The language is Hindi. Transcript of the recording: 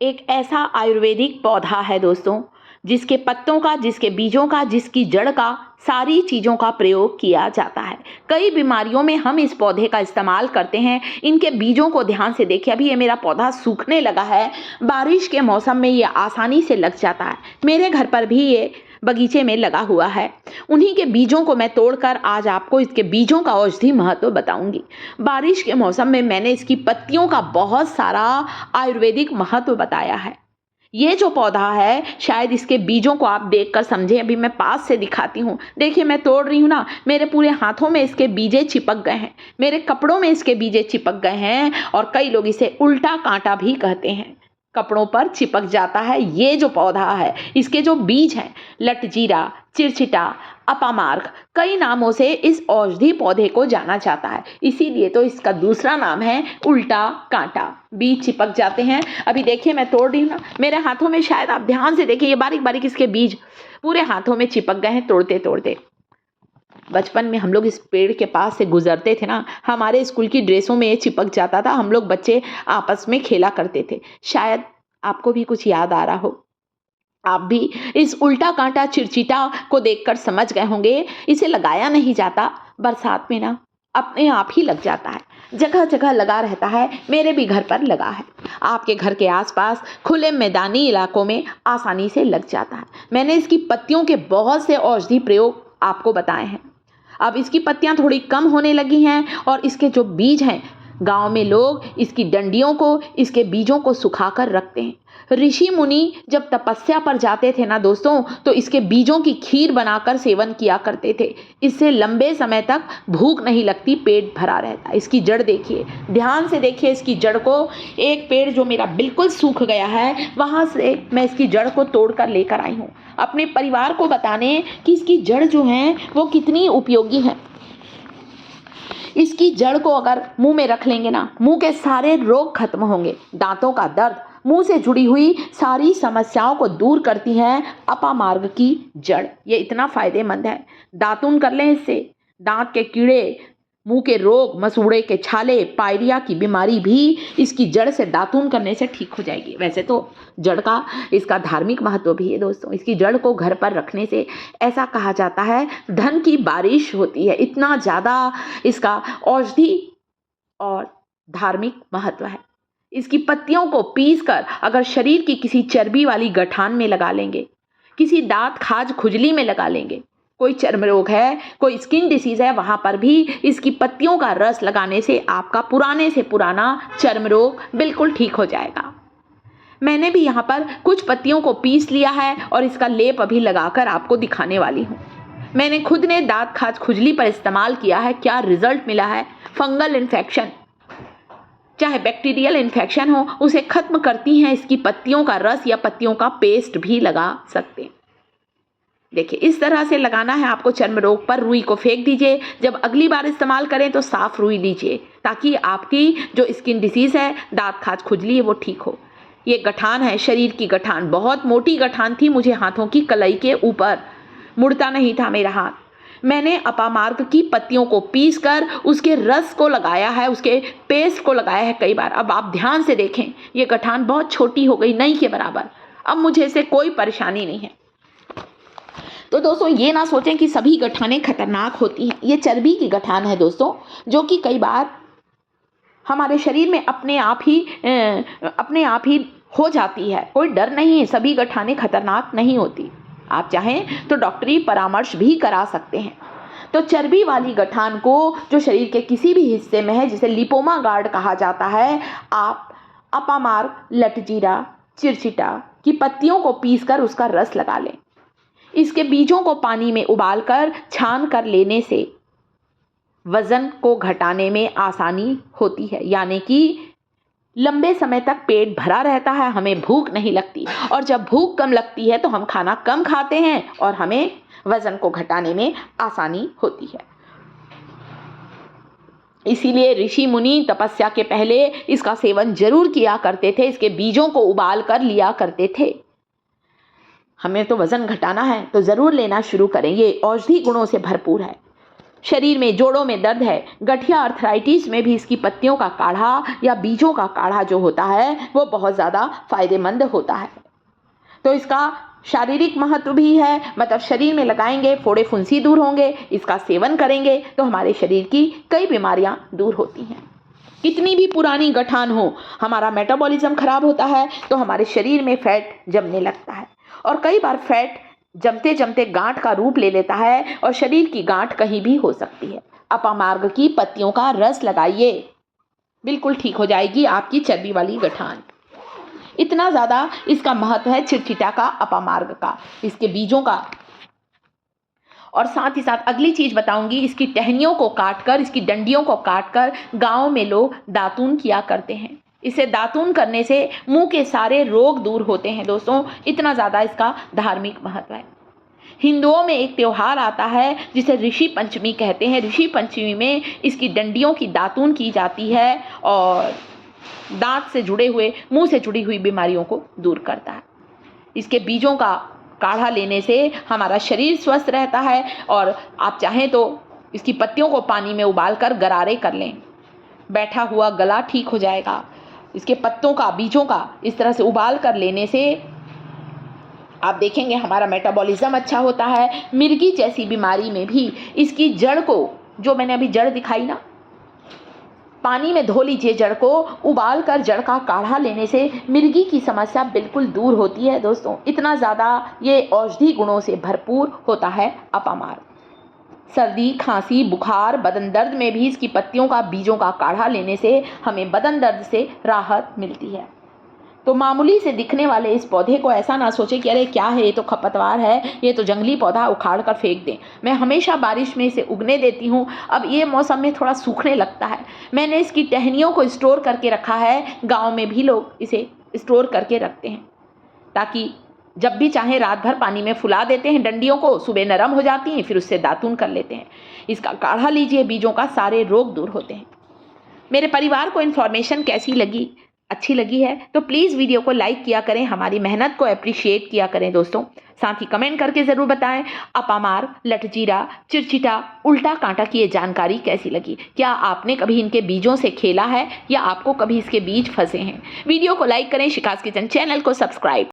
एक ऐसा आयुर्वेदिक पौधा है दोस्तों, जिसके पत्तों का, जिसके बीजों का, जिसकी जड़ का, सारी चीज़ों का प्रयोग किया जाता है। कई बीमारियों में हम इस पौधे का इस्तेमाल करते हैं। इनके बीजों को ध्यान से देखिए, अभी ये मेरा पौधा सूखने लगा है। बारिश के मौसम में ये आसानी से लग जाता है। मेरे घर पर भी ये बगीचे में लगा हुआ है। उन्हीं के बीजों को मैं तोड़कर आज आपको इसके बीजों का औषधि महत्व बताऊंगी। बारिश के मौसम में मैंने इसकी पत्तियों का बहुत सारा आयुर्वेदिक महत्व बताया है। ये जो पौधा है, शायद इसके बीजों को आप देखकर समझें। अभी मैं पास से दिखाती हूँ। देखिए, मैं तोड़ रही हूँ ना, मेरे पूरे हाथों में इसके बीजे चिपक गए हैं, मेरे कपड़ों में इसके बीजे चिपक गए हैं, और कई लोग इसे उल्टा कांटा भी कहते हैं। कपड़ों पर चिपक जाता है ये जो पौधा है। इसके जो बीज हैं, लटजीरा, चिरचिटा, अपामार्क, कई नामों से इस औषधि पौधे को जाना जाता है। इसीलिए तो इसका दूसरा नाम है उल्टा कांटा। बीज चिपक जाते हैं। अभी देखिए, मैं तोड़ रही हूँ ना, मेरे हाथों में, शायद आप ध्यान से देखिए, ये बारीक बारीक इसके बीज पूरे हाथों में चिपक गए हैं तोड़ते तोड़ते। बचपन में हम लोग इस पेड़ के पास से गुजरते थे ना, हमारे स्कूल की ड्रेसों में ये चिपक जाता था। हम लोग बच्चे आपस में खेला करते थे। शायद आपको भी कुछ याद आ रहा हो। आप भी इस उल्टा कांटा चिरचिटा को देखकर समझ गए होंगे। इसे लगाया नहीं जाता, बरसात में ना अपने आप ही लग जाता है। जगह जगह लगा रहता है। मेरे भी घर पर लगा है। आपके घर के आसपास खुले मैदानी इलाकों में आसानी से लग जाता है। मैंने इसकी पत्तियों के बहुत से औषधि प्रयोग आपको बताए हैं। अब इसकी पत्तियां थोड़ी कम होने लगी हैं, और इसके जो बीज हैं, गांव में लोग इसकी डंडियों को, इसके बीजों को सुखाकर रखते हैं। ऋषि मुनि जब तपस्या पर जाते थे ना दोस्तों, तो इसके बीजों की खीर बनाकर सेवन किया करते थे। इससे लंबे समय तक भूख नहीं लगती, पेट भरा रहता है। इसकी जड़ देखिए, ध्यान से देखिए इसकी जड़ को। एक पेड़ जो मेरा बिल्कुल सूख गया है, वहाँ से मैं इसकी जड़ को तोड़ कर लेकर आई हूँ, अपने परिवार को बताने कि इसकी जड़ जो है वो कितनी उपयोगी है। इसकी जड़ को अगर मुंह में रख लेंगे ना, मुंह के सारे रोग खत्म होंगे। दांतों का दर्द, मुंह से जुड़ी हुई सारी समस्याओं को दूर करती है अपामार्ग की जड़। ये इतना फायदेमंद है। दातुन कर लें इससे। दांत के कीड़े, मुंह के रोग, मसूड़े के छाले, पायरिया की बीमारी भी इसकी जड़ से दातुन करने से ठीक हो जाएगी। वैसे तो जड़ का इसका धार्मिक महत्व भी है दोस्तों। इसकी जड़ को घर पर रखने से ऐसा कहा जाता है धन की बारिश होती है। इतना ज़्यादा इसका औषधि और धार्मिक महत्व है। इसकी पत्तियों को पीसकर अगर शरीर की किसी चर्बी वाली गठान में लगा लेंगे, किसी दांत खाज खुजली में लगा लेंगे, कोई चर्म रोग है, कोई स्किन डिसीज है, वहां पर भी इसकी पत्तियों का रस लगाने से आपका पुराने से पुराना चर्म रोग बिल्कुल ठीक हो जाएगा। मैंने भी यहाँ पर कुछ पत्तियों को पीस लिया है और इसका लेप अभी लगाकर आपको दिखाने वाली हूँ। मैंने खुद ने दांत खाज खुजली पर इस्तेमाल किया है। क्या रिजल्ट मिला है। फंगल इन्फेक्शन, चाहे बैक्टीरियल इन्फेक्शन हो, उसे खत्म करती हैं इसकी पत्तियों का रस, या पत्तियों का पेस्ट भी लगा सकते हैं। देखिए, इस तरह से लगाना है आपको चर्म रोग पर। रुई को फेंक दीजिए। जब अगली बार इस्तेमाल करें तो साफ रुई लीजिए, ताकि आपकी जो स्किन डिसीज है, दांत खाज खुजली है, वो ठीक हो। ये गठान है, शरीर की गठान, बहुत मोटी गठान थी मुझे हाथों की कलाई के ऊपर, मुड़ता नहीं था मेरा हाथ। मैंने अपामार्क की पत्तियों को पीसकर उसके रस को लगाया है, उसके पेस्ट को लगाया है कई बार। अब आप ध्यान से देखें, ये गठान बहुत छोटी हो गई, नहीं के बराबर। अब मुझे इससे कोई परेशानी नहीं है। तो दोस्तों, ये ना सोचें कि सभी गठानें खतरनाक होती हैं। ये चर्बी की गठान है दोस्तों, जो कि कई बार हमारे शरीर में अपने आप ही हो जाती है। कोई डर नहीं है, सभी गठानें खतरनाक नहीं होती। आप चाहें तो डॉक्टरी परामर्श भी करा सकते हैं। तो चर्बी वाली गठान को, जो शरीर के किसी भी हिस्से में है, जिसे लिपोमा गार्ड कहा जाता है, आप अपामार्क, लटजीरा, चिरचिटा की पत्तियों को पीसकर उसका रस लगा लें। इसके बीजों को पानी में उबालकर छान कर लेने से वजन को घटाने में आसानी होती है, यानी कि लंबे समय तक पेट भरा रहता है, हमें भूख नहीं लगती। और जब भूख कम लगती है तो हम खाना कम खाते हैं और हमें वजन को घटाने में आसानी होती है। इसीलिए ऋषि मुनि तपस्या के पहले इसका सेवन जरूर किया करते थे। इसके बीजों को उबाल कर लिया करते थे। हमें तो वजन घटाना है तो जरूर लेना शुरू करें। ये औषधि गुणों से भरपूर है। शरीर में जोड़ों में दर्द है, गठिया अर्थराइटिस में भी इसकी पत्तियों का काढ़ा या बीजों का काढ़ा जो होता है वो बहुत ज़्यादा फायदेमंद होता है। तो इसका शारीरिक महत्व भी है, मतलब शरीर में लगाएंगे फोड़े फुंसी दूर होंगे, इसका सेवन करेंगे तो हमारे शरीर की कई बीमारियां दूर होती हैं। कितनी भी पुरानी गठान हो, हमारा मेटाबॉलिज्म खराब होता है तो हमारे शरीर में फैट जमने लगता है और कई बार फैट जमते जमते गांठ का रूप ले लेता है और शरीर की गांठ कहीं भी हो सकती है। अपामार्ग की पत्तियों का रस लगाइए, बिल्कुल ठीक हो जाएगी आपकी चर्बी वाली गठान। इतना ज़्यादा इसका महत्व है चिरचिटा का, अपामार्ग का, इसके बीजों का। और साथ ही साथ अगली चीज़ बताऊंगी, इसकी टहनियों को काटकर, इसकी डंडियों को काटकर गाँव में लोग दातून किया करते हैं। इसे दातून करने से मुंह के सारे रोग दूर होते हैं दोस्तों, इतना ज़्यादा इसका धार्मिक महत्व है। हिंदुओं में एक त्यौहार आता है जिसे ऋषि पंचमी कहते हैं। ऋषि पंचमी में इसकी डंडियों की दातून की जाती है और दांत से जुड़े हुए, मुंह से जुड़ी हुई बीमारियों को दूर करता है। इसके बीजों का काढ़ा लेने से हमारा शरीर स्वस्थ रहता है और आप चाहें तो इसकी पत्तियों को पानी में उबालकर गरारे कर लें, बैठा हुआ गला ठीक हो जाएगा। इसके पत्तों का, बीजों का इस तरह से उबाल कर लेने से आप देखेंगे हमारा मेटाबॉलिज्म अच्छा होता है। मिर्गी जैसी बीमारी में भी इसकी जड़ को, जो मैंने अभी जड़ दिखाई ना, पानी में धो लीजिए जड़ को, उबाल कर जड़ का काढ़ा लेने से मिर्गी की समस्या बिल्कुल दूर होती है दोस्तों। इतना ज़्यादा ये औषधि गुणों से भरपूर होता है अपामार्ग। सर्दी, खांसी, बुखार, बदन दर्द में भी इसकी पत्तियों का, बीजों का काढ़ा लेने से हमें बदन दर्द से राहत मिलती है। तो मामूली से दिखने वाले इस पौधे को ऐसा ना सोचे कि अरे क्या है, ये तो खपतवार है, ये तो जंगली पौधा, उखाड़ कर फेंक दें। मैं हमेशा बारिश में इसे उगने देती हूँ। अब ये मौसम में थोड़ा सूखने लगता है, मैंने इसकी टहनियों को स्टोर करके रखा है। गाँव में भी लोग इसे स्टोर करके रखते हैं ताकि जब भी चाहे रात भर पानी में फुला देते हैं डंडियों को, सुबह नरम हो जाती हैं, फिर उससे दातून कर लेते हैं। इसका काढ़ा लीजिए, बीजों का, सारे रोग दूर होते हैं। मेरे परिवार को इन्फॉर्मेशन कैसी लगी, अच्छी लगी है तो प्लीज़ वीडियो को लाइक किया करें, हमारी मेहनत को अप्रिशिएट किया करें दोस्तों। साथ ही कमेंट करके ज़रूर बताएं अपामार्ग, लटजीरा, चिरचिटा, उल्टा कांटा की ये जानकारी कैसी लगी। क्या आपने कभी इनके बीजों से खेला है या आपको कभी इसके बीज फंसे हैं? वीडियो को लाइक करें, शिखास किचन चैनल को सब्सक्राइब